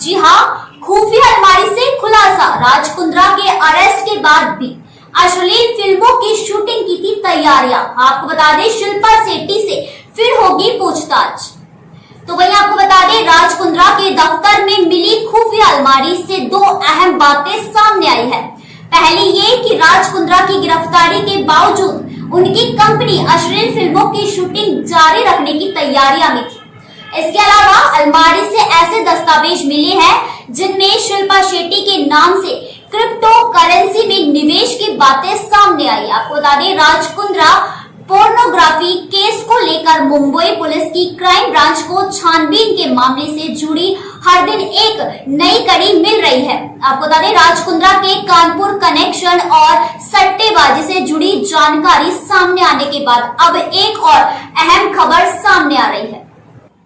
जी हाँ, खुफिया अलमारी से खुलासा। राज कुंद्रा के अरेस्ट के बाद भी अश्लील फिल्मों की शूटिंग की थी तैयारियां। आपको बता दें, शिल्पा शेट्टी से फिर होगी पूछताछ। तो वहीं आपको बता दें, राज कुंद्रा के दफ्तर में मिली खुफिया अलमारी से दो अहम बातें सामने आई है। पहली ये कि राज कुंद्रा की गिरफ्तारी के बावजूद उनकी कंपनी अश्लील फिल्मों की शूटिंग जारी रखने की तैयारियां में थी। इसके अलावा अलमारी से ऐसे दस्तावेज मिले हैं जिनमें शिल्पा शेट्टी के नाम से क्रिप्टो करेंसी में निवेश की बातें सामने आई। आपको बता दें, राज कुंद्रा पोर्नोग्राफी केस को लेकर मुंबई पुलिस की क्राइम ब्रांच को छानबीन के मामले से जुड़ी हर दिन एक नई कड़ी मिल रही है। आपको बता दें, राज कुंद्रा के कानपुर कनेक्शन और सट्टेबाजी से जुड़ी जानकारी सामने आने के बाद अब एक और अहम खबर सामने आ रही है।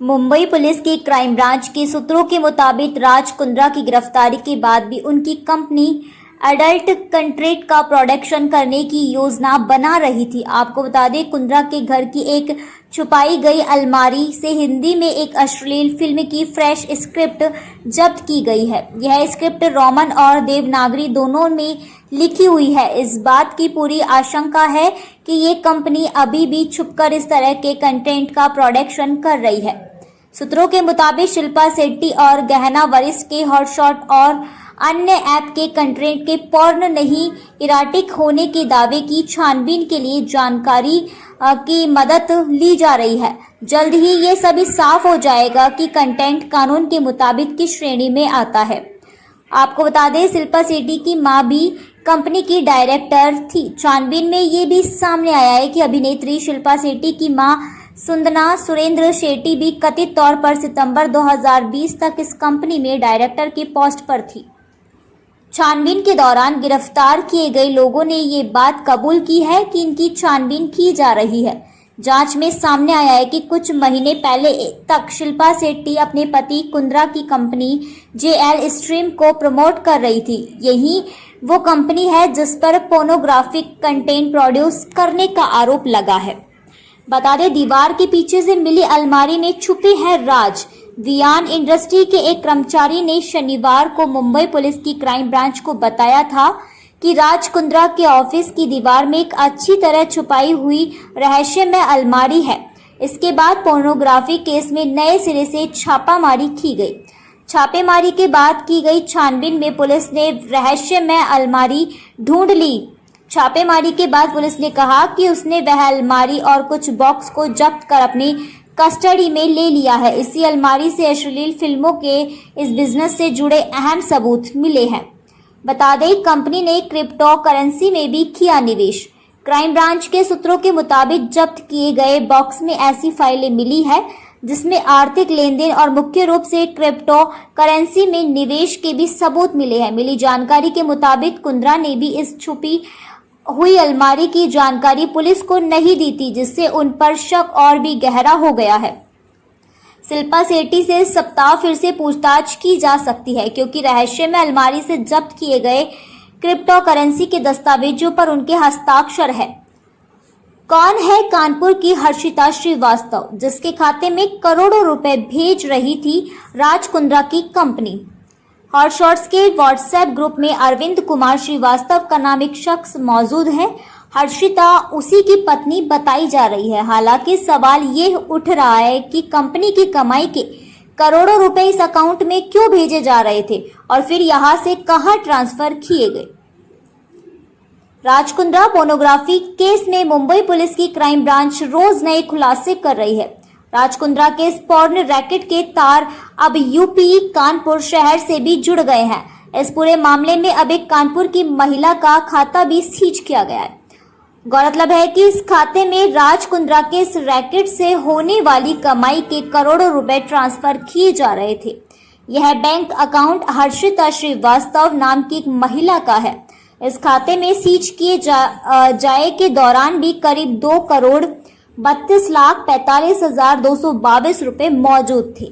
मुंबई पुलिस की क्राइम ब्रांच के सूत्रों के मुताबिक राज कुंद्रा की गिरफ्तारी के बाद भी उनकी कंपनी एडल्ट कंटेंट का प्रोडक्शन करने की योजना बना रही थी। आपको बता दें, कुंद्रा के घर की एक छुपाई गई अलमारी से हिंदी में एक अश्लील फिल्म की फ्रेश स्क्रिप्ट जब्त की गई है। यह स्क्रिप्ट रोमन और देवनागरी दोनों में लिखी हुई है। इस बात की पूरी आशंका है कि ये कंपनी अभी भी छुपकर इस तरह के कंटेंट का प्रोडक्शन कर रही है। सूत्रों के मुताबिक शिल्पा शेट्टी और गहना वरिष्ठ के हॉटशॉट और अन्य ऐप के कंटेंट के पॉर्न नहीं इराटिक होने के दावे की छानबीन के लिए जानकारी की मदद ली जा रही है। जल्द ही ये सभी साफ हो जाएगा कि कंटेंट कानून के मुताबिक किस श्रेणी में आता है। आपको बता दें, शिल्पा शेट्टी की मां भी कंपनी की डायरेक्टर थी। छानबीन में ये भी सामने आया है कि अभिनेत्री शिल्पा शेट्टी की मां सुंदना सुरेंद्र शेट्टी भी कथित तौर पर सितंबर 2020 तक इस कंपनी में डायरेक्टर के पोस्ट पर थी। छानबीन के दौरान गिरफ्तार किए गए लोगों ने ये बात कबूल की है कि इनकी छानबीन की जा रही है। जांच में सामने आया है कि कुछ महीने पहले तक शिल्पा शेट्टी अपने पति कुंद्रा की कंपनी जेएल स्ट्रीम को प्रमोट कर रही थी। यही वो कंपनी है जिस पर पोर्नोग्राफिक कंटेंट प्रोड्यूस करने का आरोप लगा है। बता दें, दीवार के पीछे से मिली अलमारी में छुपे हैं राज। वियान इंडस्ट्री के एक कर्मचारी ने शनिवार को मुंबई पुलिस की क्राइम ब्रांच को बताया था कि राज कुंद्रा के ऑफिस की दीवार में एक अच्छी तरह छुपाई हुई रहस्यमय अलमारी है। इसके बाद पोर्नोग्राफी केस में नए सिरे से छापामारी की गई। छापेमारी के बाद की गई छानबीन में पुलिस ने रहस्यमय अलमारी ढूंढ ली। छापेमारी के बाद पुलिस ने कहा कि उसने वह अलमारी और कुछ बॉक्स को जब्त कर अपनी कस्टडी में ले लिया है। इसी अलमारी से अश्लील फिल्मों के इस बिजनेस से जुड़े अहम सबूत मिले हैं। बता दें, कंपनी ने क्रिप्टो करेंसी में भी किया निवेश। क्राइम ब्रांच के सूत्रों के मुताबिक जब्त किए गए बॉक्स में ऐसी फाइलें मिली है जिसमें आर्थिक लेन देन और मुख्य रूप से क्रिप्टो करेंसी में निवेश के भी सबूत मिले हैं। मिली जानकारी के मुताबिक कुंद्रा ने भी इस छुपी हुई अलमारी की जानकारी पुलिस को नहीं दी थी, जिससे उन पर शक और भी गहरा हो गया है। शिल्पा शेट्टी से इस सप्ताह फिर से पूछताछ की जा सकती है, क्योंकि रहस्यमय अलमारी से जब्त किए गए क्रिप्टो करेंसी के दस्तावेजों पर उनके हस्ताक्षर है। कौन है कानपुर की हर्षिता श्रीवास्तव, जिसके खाते में करोड़ों रुपए भेज रही थी राज कुंद्रा की कंपनी? हॉटशॉट्स के व्हाट्सएप ग्रुप में अरविंद कुमार श्रीवास्तव का नाम एक शख्स मौजूद है। हर्षिता उसी की पत्नी बताई जा रही है। हालांकि सवाल ये उठ रहा है कि कंपनी की कमाई के करोड़ों रुपए इस अकाउंट में क्यों भेजे जा रहे थे और फिर यहां से कहां ट्रांसफर किए गए। राज कुंद्रा पोर्नोग्राफी केस में मुंबई पुलिस की क्राइम ब्रांच रोज नए खुलासे कर रही है। राज कुंद्रा के इस पॉर्न रैकेट के तार अब यूपी कानपुर शहर से भी जुड़ गए हैं। इस पूरे मामले में अब एक कानपुर की महिला का खाता भी सीज किया गया है। गौरतलब है कि इस खाते में राज कुंद्रा के इस रैकेट से होने वाली कमाई के करोड़ों रुपए ट्रांसफर किए जा रहे थे। यह बैंक अकाउंट हर्षिता श्रीवास्तव नाम की एक महिला का है। इस खाते में सीज किए जाए के दौरान भी करीब 2,32,45,222 रुपए मौजूद थे।